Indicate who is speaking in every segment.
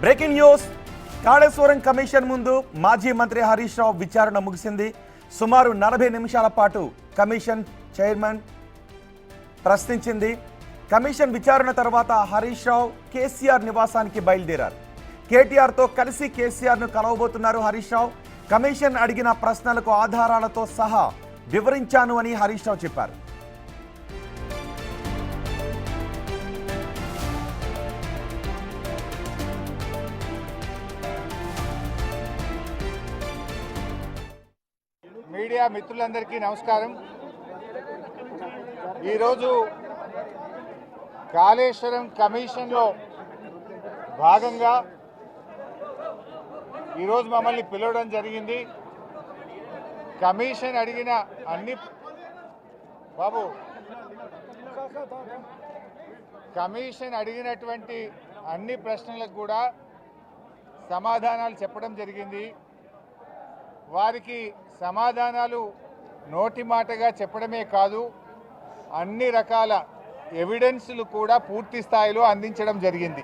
Speaker 1: Breaking news. Kaleshwaram commission ముందు మాజీ మంత్రి హరీష్ రావు విచారణ ముగిసింది. సుమారు 40 నిమిషాల పాటు కమిషన్ చైర్మన్ ప్రశ్నించింది. కమిషన్ విచారణ తర్వాత హరీష్ రావు కేసీఆర్ నివాసానికి బయలుదేరారు. కేటీఆర్తో కలిసి కేసీఆర్ను కలవబోతున్నారు హరీష్ రావు. కమిషన్ అడిగిన ప్రశ్నలకు ఆధారాలతో సహా వివరించాను అని హరీష్ రావు చెప్పారు.
Speaker 2: మీడియా మిత్రులందరికీ నమస్కారం. ఈరోజు కాళేశ్వరం కమిషన్లో భాగంగా ఈరోజు మమ్మల్ని పిలవడం జరిగింది. కమిషన్ అడిగిన కమిషన్ అడిగినటువంటి అన్ని ప్రశ్నలకు కూడా సమాధానాలు చెప్పడం జరిగింది. వారికి సమాధానాలు నోటి మాటగా చెప్పడమే కాదు, అన్ని రకాల ఎవిడెన్స్లు కూడా పూర్తి స్థాయిలో అందించడం జరిగింది.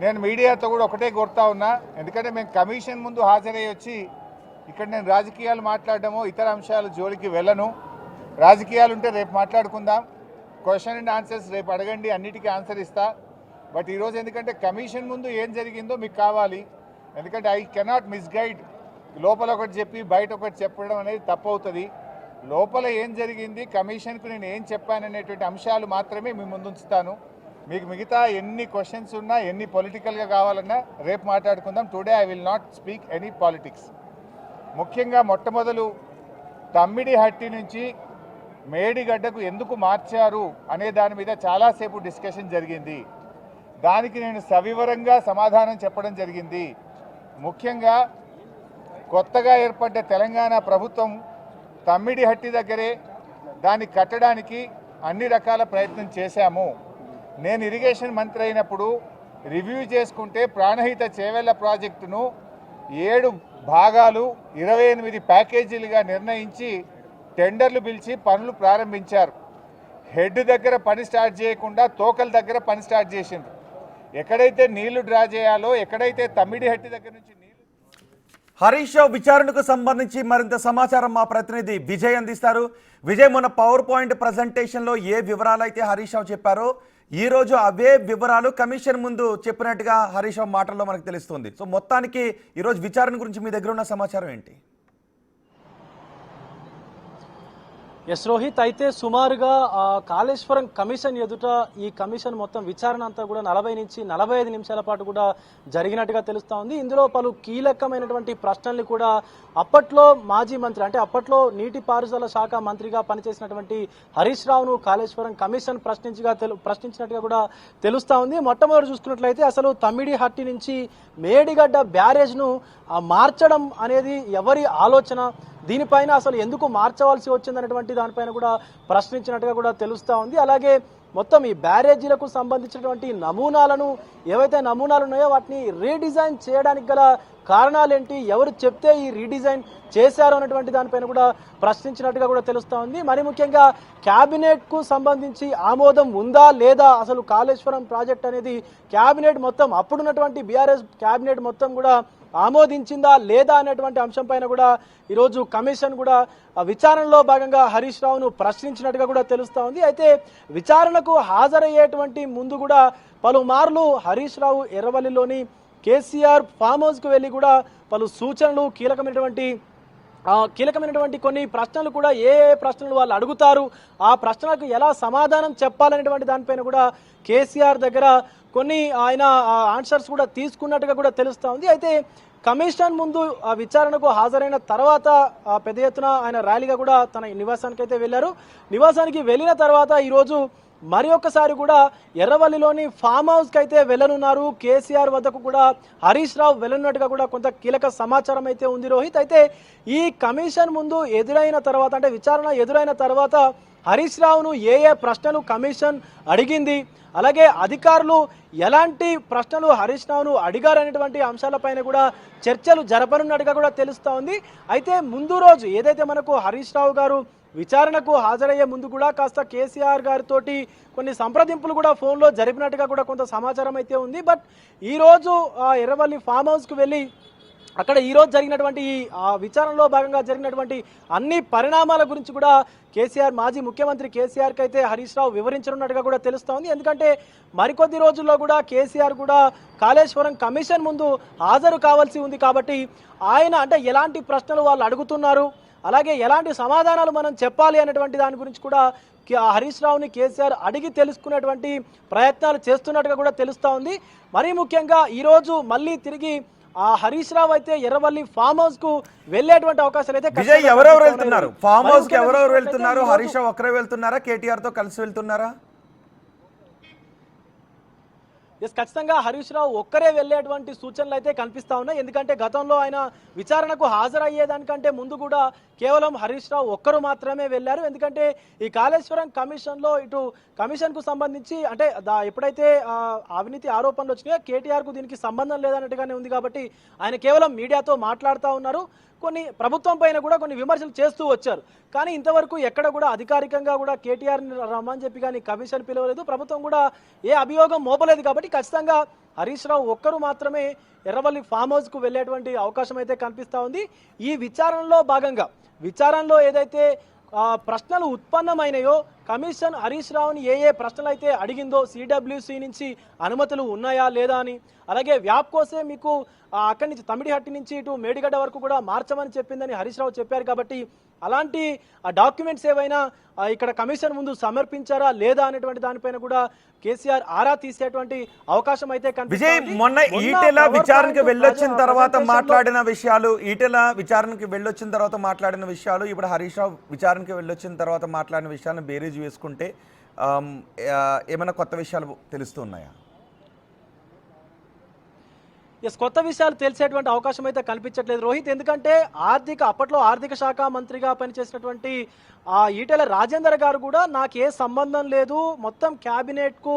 Speaker 2: నేను మీడియాతో కూడా ఒకటే కోరుతా ఉన్నా, ఎందుకంటే మేము కమిషన్ ముందు హాజరయ్యి వచ్చి ఇక్కడ నేను రాజకీయాలు మాట్లాడడమో ఇతర అంశాల జోలికి వెళ్ళను. రాజకీయాలు ఉంటే రేపు మాట్లాడుకుందాం, క్వశ్చన్ అండ్ ఆన్సర్స్ రేపు అడగండి, అన్నిటికీ ఆన్సర్ ఇస్తా. బట్ ఈరోజు ఎందుకంటే కమిషన్ ముందు ఏం జరిగిందో మీకు కావాలి, ఎందుకంటే ఐ కెనాట్ మిస్గైడ్. లోపల ఒకటి చెప్పి బయట ఒకటి చెప్పడం అనేది తప్పవుతుంది. లోపల ఏం జరిగింది, కమిషన్కు నేను ఏం చెప్పాననేటువంటి అంశాలు మాత్రమే మీ ముందుంచుతాను. మీకు మిగతా ఎన్ని క్వశ్చన్స్ ఉన్నా, ఎన్ని పొలిటికల్గా కావాలన్నా రేపు మాట్లాడుకుందాం. Today I will not speak any politics. ముఖ్యంగా మొట్టమొదలు తమ్మిడిహట్టి నుంచి మేడిగడ్డకు ఎందుకు మార్చారు అనే దాని మీద చాలాసేపు డిస్కషన్ జరిగింది. దానికి నేను సవివరంగా సమాధానం చెప్పడం జరిగింది. ముఖ్యంగా కొత్తగా ఏర్పడ్డ తెలంగాణ ప్రభుత్వం తమ్మిడిహట్టి దగ్గరే దాన్ని కట్టడానికి అన్ని రకాల ప్రయత్నం చేశాము. నేను ఇరిగేషన్ మంత్రి అయినప్పుడు రివ్యూ చేసుకుంటే ప్రాణహిత చేవెళ్ల ప్రాజెక్టును 7 భాగాలు 28 ప్యాకేజీలుగా నిర్ణయించి టెండర్లు పిలిచి పనులు ప్రారంభించారు. హెడ్ దగ్గర పని స్టార్ట్ చేయకుండా తోకల దగ్గర పని స్టార్ట్ చేసిండ్రు. ఎక్కడైతే నీళ్లు డ్రా చేయాలో, ఎక్కడైతే తమ్మిడిహట్టి దగ్గర నుంచి
Speaker 1: హరీష్ రావు విచారణకు సంబంధించి మరింత సమాచారం మా ప్రతినిధి విజయ్ అందిస్తారు. విజయ్, మొన్న పవర్ పాయింట్ ప్రజెంటేషన్లో ఏ వివరాలు అయితే హరీష్ రావు చెప్పారో ఈరోజు అవే వివరాలు కమిషన్ ముందు చెప్పినట్టుగా హరీష్ రావు మాటల్లో మనకు తెలుస్తుంది. సో మొత్తానికి ఈరోజు విచారణ గురించి మీ దగ్గర ఉన్న సమాచారం ఏంటి?
Speaker 3: ఎస్ రోహిత్, అయితే సుమారుగా కాళేశ్వరం కమిషన్ ఎదుట ఈ కమిషన్ మొత్తం విచారణ అంతా కూడా 40 నుంచి 45 నిమిషాల పాటు కూడా జరిగినట్టుగా తెలుస్తూ ఉంది. ఇందులో పలు కీలకమైనటువంటి ప్రశ్నల్ని కూడా అప్పట్లో మాజీ మంత్రి, అంటే అప్పట్లో నీటిపారుదల శాఖ మంత్రిగా పనిచేసినటువంటి హరీష్ రావును కాళేశ్వరం కమిషన్ ప్రశ్నించినట్టుగా కూడా తెలుస్తూ ఉంది. మొట్టమొదటి చూసుకున్నట్లయితే అసలు తమ్మిడిహట్టి నుంచి మేడిగడ్డ బ్యారేజ్ను మార్చడం అనేది ఎవరి ఆలోచన, దీనిపైన అసలు ఎందుకు మార్చవలసి వచ్చిందనేటువంటి దానిపైన కూడా ప్రశ్నించినట్టుగా కూడా తెలుస్తూ ఉంది. అలాగే మొత్తం ఈ బ్యారేజీలకు సంబంధించినటువంటి నమూనాలను, ఏవైతే నమూనాలు ఉన్నాయో వాటిని రీడిజైన్ చేయడానికి గల కారణాలేంటి, ఎవరు చెప్తే ఈ రీడిజైన్ చేశారు అన్నటువంటి దానిపైన కూడా ప్రశ్నించినట్టుగా కూడా తెలుస్తూ ఉంది. మరి ముఖ్యంగా క్యాబినెట్కు సంబంధించి ఆమోదం ఉందా లేదా, అసలు కాళేశ్వరం ప్రాజెక్ట్ అనేది క్యాబినెట్ మొత్తం అప్పుడున్నటువంటి బీఆర్ఎస్ క్యాబినెట్ మొత్తం కూడా ఆమోదించిందా లేదా అనేటువంటి అంశం పైన కూడా ఈరోజు కమిషన్ కూడా విచారణలో భాగంగా హరీష్ రావును ప్రశ్నించినట్టుగా కూడా తెలుస్తూ ఉంది. అయితే విచారణకు హాజరయ్యేటువంటి ముందు కూడా పలుమార్లు హరీష్ రావు ఎర్రవల్లిలోని కేసీఆర్ ఫామ్ హౌస్కు వెళ్ళి కూడా పలు సూచనలు, కీలకమైనటువంటి కొన్ని ప్రశ్నలు కూడా ఏ ప్రశ్నలు వాళ్ళు అడుగుతారు, ఆ ప్రశ్నలకు ఎలా సమాధానం చెప్పాలనేటువంటి దానిపైన కూడా కేసీఆర్ దగ్గర కొన్ని ఆయన ఆన్సర్స్ కూడా తీసుకున్నట్టుగా కూడా తెలుస్తూ ఉంది. అయితే కమిషన్ ముందు విచారణకు హాజరైన తర్వాత పెద్ద ఎత్తున ఆయన ర్యాలీగా కూడా తన నివాసానికి అయితే వెళ్ళారు. నివాసానికి వెళ్ళిన తర్వాత ఈరోజు మరి ఒక్కసారి కూడా ఎర్రవల్లిలోని ఫామ్ హౌస్కి అయితే వెళ్ళనున్నారు. కేసీఆర్ వద్దకు కూడా హరీష్ రావు వెళ్ళనున్నట్టుగా కూడా కొంత కీలక సమాచారం అయితే ఉంది రోహిత్. అయితే ఈ కమిషన్ ముందు ఎదురైన తర్వాత, అంటే విచారణ ఎదురైన తర్వాత హరీష్ రావును ఏ ప్రశ్నలు కమిషన్ అడిగింది, అలాగే అధికారులు ఎలాంటి ప్రశ్నలు హరీష్ రావును అడిగారనేటువంటి అంశాలపైన కూడా చర్చలు జరపనున్నట్టుగా కూడా తెలుస్తూ ఉంది. అయితే ముందు రోజు ఏదైతే మనకు హరీష్ రావు గారు విచారణకు హాజరయ్యే ముందు కూడా కాస్త కేసీఆర్ గారితోటి కొన్ని సంప్రదింపులు కూడా ఫోన్లో జరిపినట్టుగా కూడా కొంత సమాచారం అయితే ఉంది. బట్ ఈరోజు ఎర్రవల్లి ఫామ్ హౌస్కు వెళ్ళి అక్కడ ఈరోజు జరిగినటువంటి ఈ విచారణలో భాగంగా జరిగినటువంటి అన్ని పరిణామాల గురించి కూడా కేసీఆర్, మాజీ ముఖ్యమంత్రి కేసీఆర్కి అయితే హరీష్ రావు వివరించనున్నట్టుగా కూడా తెలుస్తోంది. ఎందుకంటే మరికొద్ది రోజుల్లో కూడా కేసీఆర్ కూడా కాళేశ్వరం కమిషన్ ముందు హాజరు కావాల్సి ఉంది. కాబట్టి ఆయన అంటే ఎలాంటి ప్రశ్నలు వాళ్ళు అడుగుతున్నారు, అలాగే ఎలాంటి సమాధానాలు మనం చెప్పాలి అనేటువంటి దాని గురించి కూడా హరీష్ రావుని కేసీఆర్ అడిగి తెలుసుకునేటువంటి ప్రయత్నాలు చేస్తున్నట్టుగా కూడా తెలుస్తూ ఉంది. మరీ ముఖ్యంగా ఈరోజు మళ్ళీ తిరిగి హరీష్ రావు అయితే ఎర్రవల్లి ఫామ్ హౌస్ కు వెళ్లేటువంటి అవకాశాలు అయితే
Speaker 1: విజయ్ ఎవరెవరు వెళ్తున్నారు? ఫామ్ హౌస్ కి ఎవరెవరు వెళ్తున్నారు? హరీష్ రావు ఒక్కరే వెళ్తున్నారా, కేటీఆర్ తో కలిసి వెళ్తున్నారా?
Speaker 3: ఖచ్చితంగా హరీష్ రావు ఒక్కరే వెళ్లేటువంటి సూచనలు అయితే కనిపిస్తా ఉన్నాయి. ఎందుకంటే గతంలో ఆయన విచారణకు హాజరయ్యేదానికంటే ముందు కూడా కేవలం హరీష్ రావు ఒక్కరు మాత్రమే వెళ్లారు. ఎందుకంటే ఈ కాళేశ్వరం కమిషన్లో ఇటు కమిషన్ కు సంబంధించి అంటే ఎప్పుడైతే అవినీతి ఆరోపణలు వచ్చినాయో కేటీఆర్ కు దీనికి సంబంధం లేదన్నట్టుగానే ఉంది. కాబట్టి ఆయన కేవలం మీడియాతో మాట్లాడుతూ ఉన్నారు. కొన్ని ప్రభుత్వం పైన కూడా కొన్ని విమర్శలు చేస్తూ వచ్చారు. కానీ ఇంతవరకు ఎక్కడ కూడా అధికారికంగా కూడా కేటీఆర్ని రమ్మని చెప్పి కానీ కమిషన్ పిలవలేదు, ప్రభుత్వం కూడా ఏ అభియోగం మోపలేదు. కాబట్టి ఖచ్చితంగా హరీష్ రావు ఒక్కరు మాత్రమే ఎర్రవల్లి ఫామ్ హౌస్కు వెళ్ళేటువంటి అవకాశం అయితే కనిపిస్తూ ఉంది. ఈ విచారణలో భాగంగా విచారణలో ఏదైతే ప్రశ్నలు ఉత్పన్నమైనాయో కమిషన్ హరీష్ రావుని ఏ ప్రశ్నలు అయితే అడిగిందో, సిడబ్ల్యూసి నుంచి అనుమతులు ఉన్నాయా లేదా అని, అలాగే వ్యాప్కోసే మీకు అక్కడి నుంచి తమిడిహట్టి నుంచి ఇటు మేడిగడ్డ వరకు కూడా మార్చమని చెప్పిందని హరీష్ రావు చెప్పారు. కాబట్టి అలాంటి డాక్యుమెంట్స్ ఏవైనా ఇక్కడ కమిషన్ ముందు సమర్పించారా లేదా అనేటువంటి దానిపైన కూడా కేసీఆర్ ఆరా తీసేటువంటి అవకాశం అయితే
Speaker 1: విజయ్ మొన్న ఈటెల విచారణకు వెళ్ళొచ్చిన తర్వాత మాట్లాడిన విషయాలు, ఇప్పుడు హరీష్ రావు విచారణకు వెళ్ళొచ్చిన తర్వాత మాట్లాడిన విషయాలను బేరీజ్ వేసుకుంటే ఏమైనా కొత్త విషయాలు తెలుస్తున్నాయా?
Speaker 3: కొత్త విషయాలు తెలిసేటువంటి అవకాశం అయితే కనిపించట్లేదు రోహిత్. ఎందుకంటే అప్పట్లో ఆర్థిక శాఖ మంత్రిగా పనిచేసినటువంటి ఈటెల రాజేందర్ గారు కూడా నాకే సంబంధం లేదు, మొత్తం క్యాబినెట్కు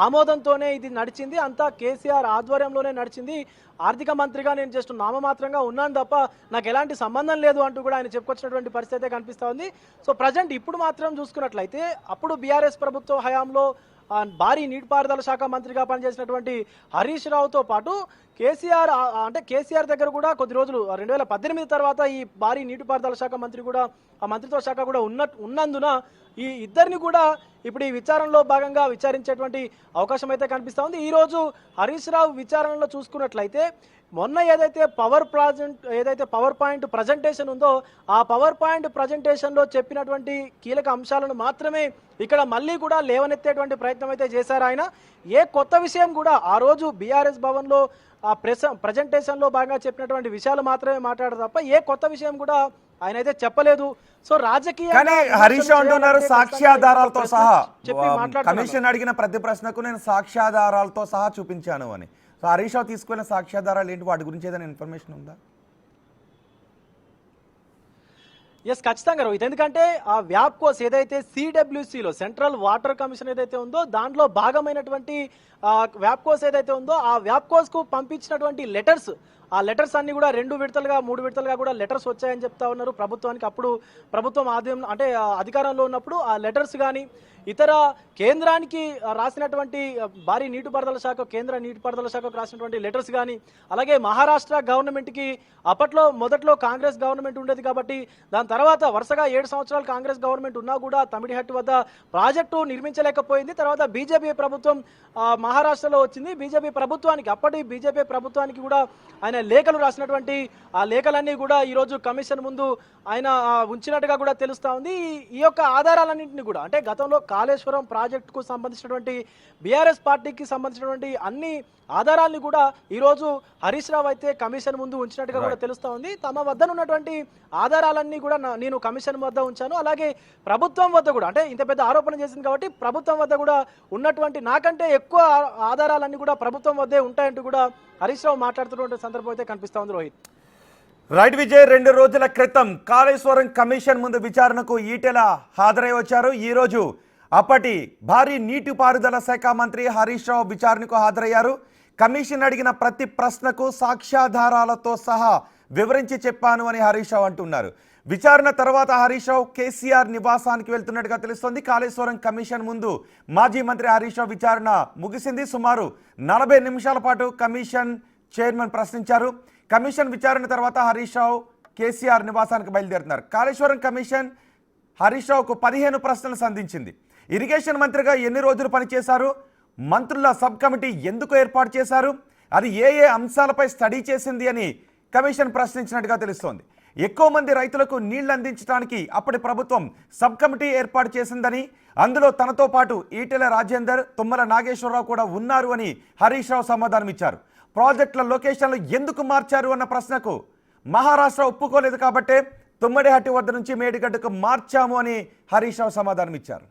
Speaker 3: ఆమోదంతోనే ఇది నడిచింది, అంతా కేసీఆర్ ఆధ్వర్యంలోనే నడిచింది, ఆర్థిక మంత్రిగా నేను జస్ట్ నామమాత్రంగా ఉన్నాను తప్ప నాకు ఎలాంటి సంబంధం లేదు అంటూ కూడా ఆయన చెప్పుకొచ్చినటువంటి పరిస్థితి కనిపిస్తూ ఉంది. సో ప్రజెంట్ ఇప్పుడు మాత్రం చూసుకున్నట్లయితే అప్పుడు బీఆర్ఎస్ ప్రభుత్వ హయాంలో భారీ నీటిపారుదల శాఖ మంత్రిగా పనిచేసినటువంటి హరీష్ రావుతో పాటు కేసీఆర్ దగ్గర కూడా కొద్ది రోజులు 2018 తర్వాత ఈ భారీ నీటిపారుదల శాఖ మంత్రి కూడా ఆ మంత్రిత్వ శాఖ కూడా ఉన్నందున ఈ ఇద్దరిని కూడా ఇప్పుడు ఈ విచారణలో భాగంగా విచారించేటువంటి అవకాశం అయితే కనిపిస్తూ ఉంది. ఈరోజు హరీష్ రావు విచారణలో చూసుకున్నట్లయితే మొన్న ఏదైతే పవర్ పాయింట్ ప్రజెంటేషన్ ఉందో ఆ పవర్ పాయింట్ ప్రజెంటేషన్లో చెప్పినటువంటి కీలక అంశాలను మాత్రమే ఇక్కడ మళ్ళీ కూడా లేవనెత్తేటువంటి ప్రయత్నం అయితే చేశారు ఆయన. ఏ కొత్త విషయం కూడా ఆ రోజు బీఆర్ఎస్ భవన్లో ఆ ప్రజెంటేషన్లో భాగంగా చెప్పినటువంటి విషయాలు మాత్రమే మాట్లాడారు తప్ప ఏ కొత్త విషయం కూడా ఆయన అయితే చెప్పలేదు. సో రాజకీయ
Speaker 1: హరీష్ అంటున్నారు సాక్ష్యాధారాలతో సహా, కమిషన్ అడిగిన ప్రతి ప్రశ్నకు నేను సాక్ష్యాధారాలతో సహా చూపించాను అని. సో హరీష్ రావు తీసుకున్న సాక్ష్యాధారాలు ఏంటి, వాటి గురించి ఏదైనా ఇన్ఫర్మేషన్ ఉందా?
Speaker 3: ఖచ్చితంగా రోహిత్. ఎందుకంటే ఆ వ్యాప్కోస్ ఏదైతే సిడబ్ల్యూసిలో సెంట్రల్ వాటర్ కమిషన్ ఏదైతే ఉందో దాంట్లో భాగమైనటువంటి వ్యాప్కోస్ ఏదైతే ఉందో ఆ వ్యాప్కోస్ కు పంపించినటువంటి లెటర్స్, ఆ లెటర్స్ అన్ని కూడా 2 విడతలుగా 3 విడతలుగా కూడా లెటర్స్ వచ్చాయని చెప్తా ఉన్నారు ప్రభుత్వానికి. అప్పుడు ప్రభుత్వం అధికారంలో ఉన్నప్పుడు ఆ లెటర్స్ కానీ ఇతర కేంద్రానికి రాసినటువంటి భారీ నీటిపారుదల శాఖ కేంద్ర నీటిపారుదల శాఖకు రాసినటువంటి లెటర్స్ కానీ, అలాగే మహారాష్ట్ర గవర్నమెంట్కి మొదట్లో కాంగ్రెస్ గవర్నమెంట్ ఉండేది కాబట్టి దాని తర్వాత వరుసగా 7 సంవత్సరాలు కాంగ్రెస్ గవర్నమెంట్ ఉన్నా కూడా తమిడిహట్టి వద్ద ప్రాజెక్టు నిర్మించలేకపోయింది. తర్వాత బీజేపీ ప్రభుత్వం మహారాష్ట్రలో వచ్చింది. అప్పటి బీజేపీ ప్రభుత్వానికి కూడా ఆయన లేఖలు రాసినటువంటి ఆ లేఖలన్నీ కూడా ఈరోజు కమిషన్ ముందు ఆయన ఉంచినట్టుగా కూడా తెలుస్తూ ఉంది. ఈ యొక్క ఆధారాలన్నింటినీ కూడా అంటే గతంలో కాళేశ్వరం ప్రాజెక్టుకు సంబంధించినటువంటి బీఆర్ఎస్ పార్టీకి సంబంధించినటువంటి అన్ని ఆధారాలను కూడా ఈరోజు హరీష్ రావు అయితే కమిషన్ ముందు ఉంచినట్టుగా కూడా తెలుస్తూ ఉంది. తమ వద్ద ఉన్నటువంటి ఆధారాలన్నీ కూడా నేను కమిషన్ వద్ద ఉంచాను, అలాగే ప్రభుత్వం వద్ద కూడా అంటే ఇంత పెద్ద ఆరోపణ చేసింది కాబట్టి ప్రభుత్వం వద్ద కూడా ఉన్నటువంటి నాకంటే ఎక్కువ ఆధారాలన్నీ కూడా ప్రభుత్వం వద్దే ఉంటాయంటూ కూడా హరీష్ రావు మాట్లాడుతున్నటువంటి సందర్భం అయితే కనిపిస్తూ ఉంది రోహిత్.
Speaker 1: రైట్ విజయ్, 2 రోజుల క్రితం కాళేశ్వరం కమిషన్ ముందు విచారణకు ఈటెల హాజరై వచ్చారు. ఈ రోజు అప్పటి భారీ నీటిపారుదల శాఖ మంత్రి హరీష్ రావు విచారణకు హాజరయ్యారు. కమిషన్ అడిగిన ప్రతి ప్రశ్నకు సాక్ష్యాధారాలతో సహా వివరించి చెప్పాను అని హరీష్ రావు అంటున్నారు. విచారణ తర్వాత హరీష్ రావు కేసీఆర్ నివాసానికి వెళ్తున్నట్టుగా తెలుస్తోంది. కాళేశ్వరం కమిషన్ ముందు మాజీ మంత్రి హరీష్ రావు విచారణ ముగిసింది. సుమారు 40 నిమిషాల పాటు కమిషన్ చైర్మన్ ప్రశ్నించారు. కమిషన్ విచారణ తర్వాత హరీష్ రావు కేసీఆర్ నివాసానికి బయలుదేరుతున్నారు. కాళేశ్వరం కమిషన్ హరీష్ రావుకు 15 ప్రశ్నలు సంధించింది. ఇరిగేషన్ మంత్రిగా ఎన్ని రోజులు పనిచేశారు, మంత్రుల సబ్ కమిటీ ఎందుకు ఏర్పాటు చేశారు, అది ఏ అంశాలపై స్టడీ చేసింది అని కమిషన్ ప్రశ్నించినట్టుగా తెలుస్తోంది. ఎక్కువ మంది రైతులకు నీళ్లు అందించడానికి అప్పటి ప్రభుత్వం సబ్ కమిటీ ఏర్పాటు చేసిందని, అందులో తనతో పాటు ఈటెల రాజేందర్, తుమ్మల నాగేశ్వరరావు కూడా ఉన్నారు అని హరీష్ రావు సమాధానం ఇచ్చారు. ప్రాజెక్టుల లొకేషన్లు ఎందుకు మార్చారు అన్న ప్రశ్నకు మహారాష్ట్ర ఒప్పుకోలేదు కాబట్టే తుమ్మడిహట్టి వద్ద నుంచి మేడిగడ్డకు మార్చాము అని హరీష్ రావు సమాధానం ఇచ్చారు.